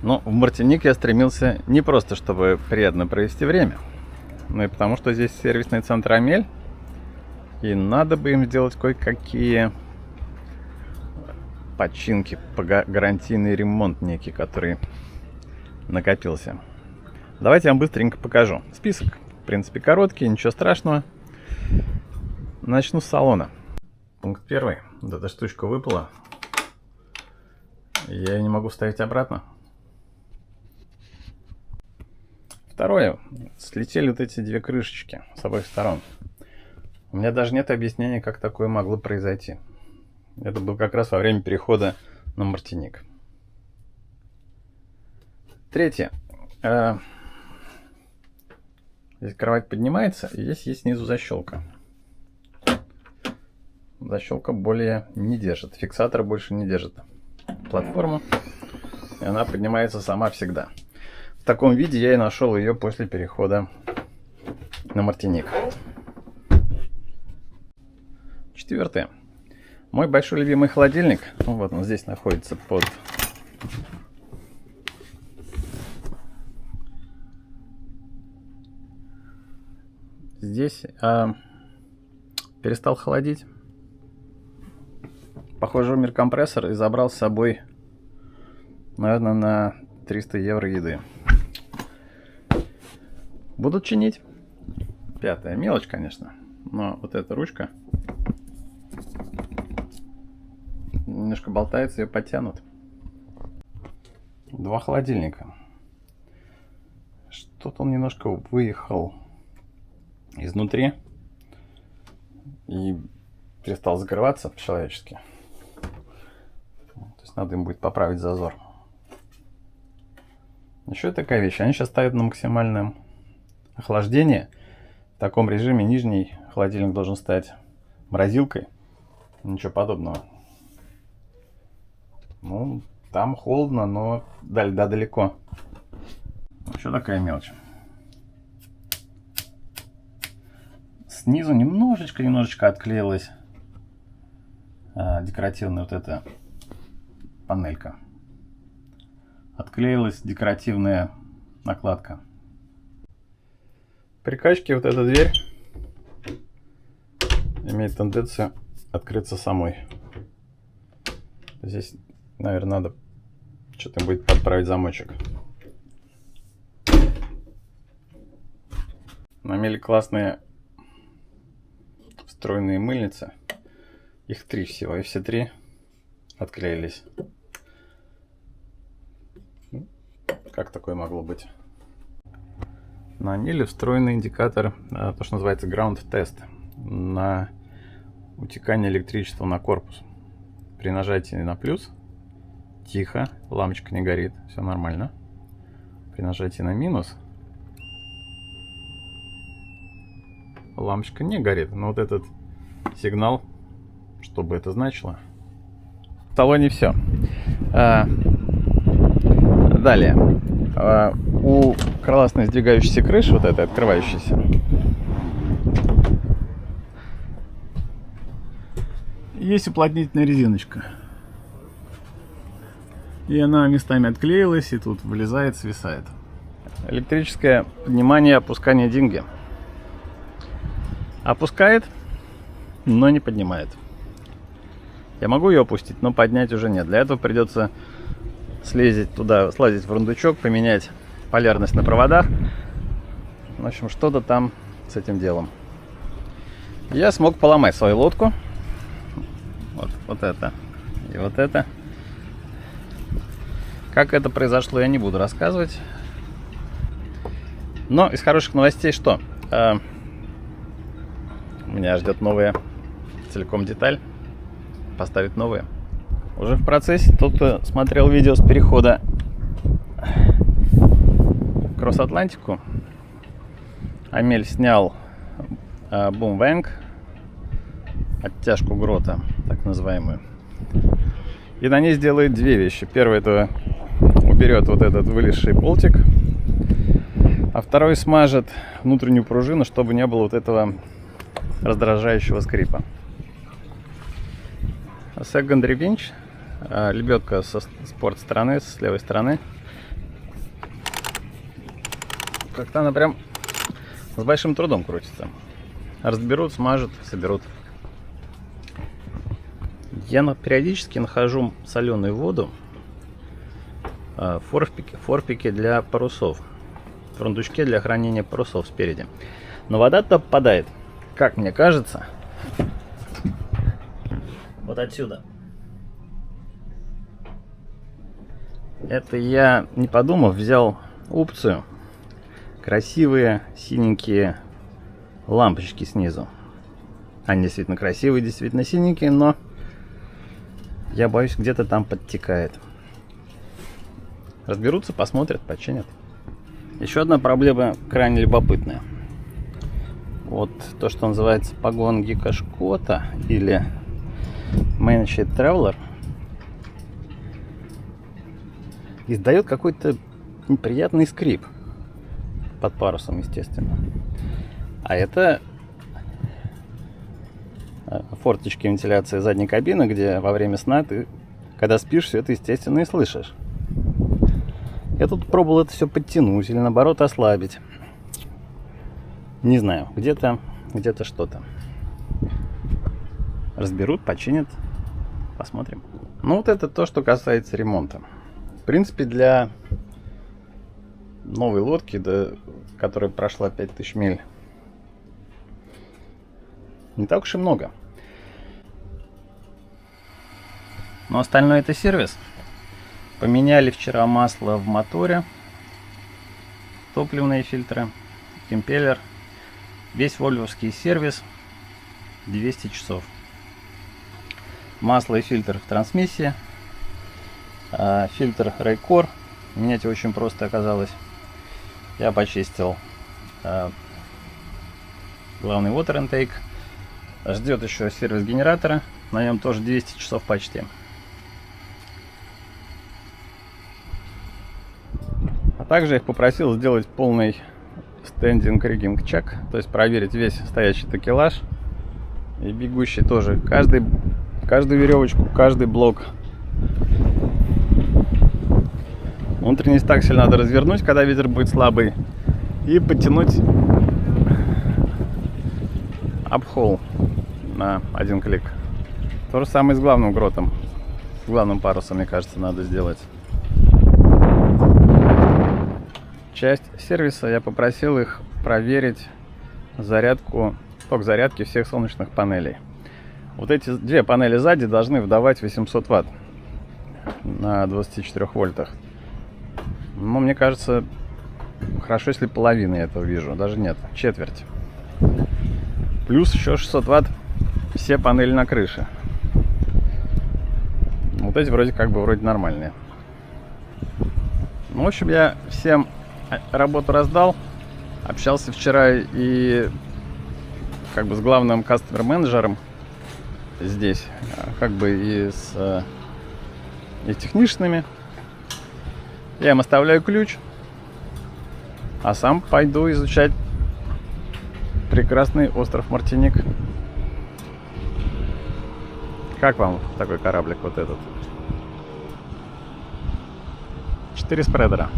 Но в Мартиник я стремился не просто, чтобы приятно провести время, но и потому, что здесь сервисный центр Амель, и надо бы им сделать кое-какие починки, гарантийный ремонт некий, который накопился. Давайте я вам быстренько покажу. Список, в принципе, короткий, ничего страшного. Начну с салона. Пункт первый. Вот эта штучка выпала. Я ее не могу вставить обратно. Второе. Слетели вот эти две крышечки с обоих сторон. У меня даже нет объяснения, как такое могло произойти. Это было как раз во время перехода на Мартиник. Третье. Здесь кровать поднимается, и здесь есть снизу защелка. Защелка более не держит. Фиксатор больше не держит платформу. И она поднимается сама всегда. В таком виде я и нашел ее после перехода на Мартиник. Четвертое. Мой большой любимый холодильник. Ну, вот он здесь находится под... Здесь перестал холодить. Похоже, умер компрессор и забрал с собой, наверное, на 300 евро еды. Буду чинить. Пятая. Мелочь, конечно. Но вот эта ручка немножко болтается, ее потянут. Два холодильника. Что-то он немножко выехал изнутри и перестал закрываться по-человечески. То есть надо им будет поправить зазор. Еще такая вещь. Они сейчас ставят на максимальное охлаждение. В таком режиме нижний холодильник должен стать морозилкой. Ничего подобного. Ну, там холодно, но до льда далеко. Еще такая мелочь. Снизу немножечко отклеилась декоративная вот эта панелька. Отклеилась декоративная накладка. При качке вот эта дверь имеет тенденцию открыться самой. Здесь, наверное, надо что-то будет подправить замочек. На Амеле классные встроенные мыльницы. Их 3 всего, и все 3 отклеились. Как такое могло быть? На Амеле встроенный индикатор, то, что называется ground test, на утекание электричества на корпус. При нажатии на плюс тихо, лампочка не горит, все нормально. При нажатии на минус лампочка не горит, но вот этот сигнал, что бы это значило. В салоне все. Далее. У крыласной сдвигающейся крыши, вот этой открывающейся, есть уплотнительная резиночка. И она местами отклеилась, и тут вылезает, свисает. Электрическое поднимание и опускание динги. Опускает, но не поднимает. Я могу ее опустить, но поднять уже нет. Для этого придется слезть в рундучок, поменять полярность на проводах. В общем, что-то там с этим делом. Я смог поломать свою лодку. Вот это и вот это. Как это произошло, я не буду рассказывать. Но из хороших новостей что? Меня ждет новая целиком деталь. Поставить новые. Уже в процессе. Тот, кто смотрел видео с перехода Кросс-Атлантику, Амель снял бум-вэнг, оттяжку грота, так называемую. И на ней сделает две вещи. Первое — это уберет вот этот вылезший болтик, а второй смажет внутреннюю пружину, чтобы не было вот этого раздражающего скрипа. Secondary winch, лебедка со спорт стороны, с левой стороны, Как-то она прям с большим трудом крутится. Разберут, смажут, соберут. Я периодически нахожу соленую воду в форпике для парусов. В фрундучке для хранения парусов спереди. Но вода-то попадает, как мне кажется, вот отсюда. Это я, не подумав, взял опцию. Красивые синенькие лампочки снизу. Они действительно красивые, действительно синенькие, но я боюсь, где-то там подтекает. Разберутся, посмотрят, починят. Еще одна проблема крайне любопытная. Вот то, что называется погон Гикошкота или Managed Traveler, издает какой-то неприятный скрип под парусом, естественно. А это форточки вентиляции задней кабины, где во время сна ты, когда спишь, все это, естественно, и слышишь. Я тут пробовал это все подтянуть или, наоборот, ослабить. Не знаю, где-то что-то. Разберут, починят, посмотрим. Ну, вот это то, что касается ремонта. В принципе, для новой лодки, да, которая прошла 5000 миль, не так уж и много. Но остальное это сервис. Поменяли вчера масло в моторе, топливные фильтры, импеллер. Весь вольвовский сервис 200 часов. Масло и фильтр в трансмиссии. Фильтр Raycor. Менять очень просто оказалось. Я почистил главный water intake. Ждет еще сервис генератора. На нем тоже 200 часов почти. А также я их попросил сделать полный standing rigging check. То есть проверить весь стоящий такелаж. И бегущий тоже. Каждую веревочку, каждый блок. Внутренний стаксель надо развернуть, когда ветер будет слабый. И подтянуть апхол на один клик. То же самое с главным гротом. С главным парусом, мне кажется, надо сделать. Часть сервиса я попросил их проверить ток зарядки всех солнечных панелей. Вот эти две панели сзади должны выдавать 800 Вт на 24 вольтах. Но мне кажется, хорошо, если половину я этого вижу. Даже нет, четверть. Плюс еще 600 Вт все панели на крыше. Вот эти вроде нормальные. Ну, в общем, я всем работу раздал. Общался вчера и с главным кастомер-менеджером здесь, и с техничными. Я им оставляю ключ, а сам пойду изучать прекрасный остров Мартиник. Как вам такой кораблик вот этот? 4 спредера.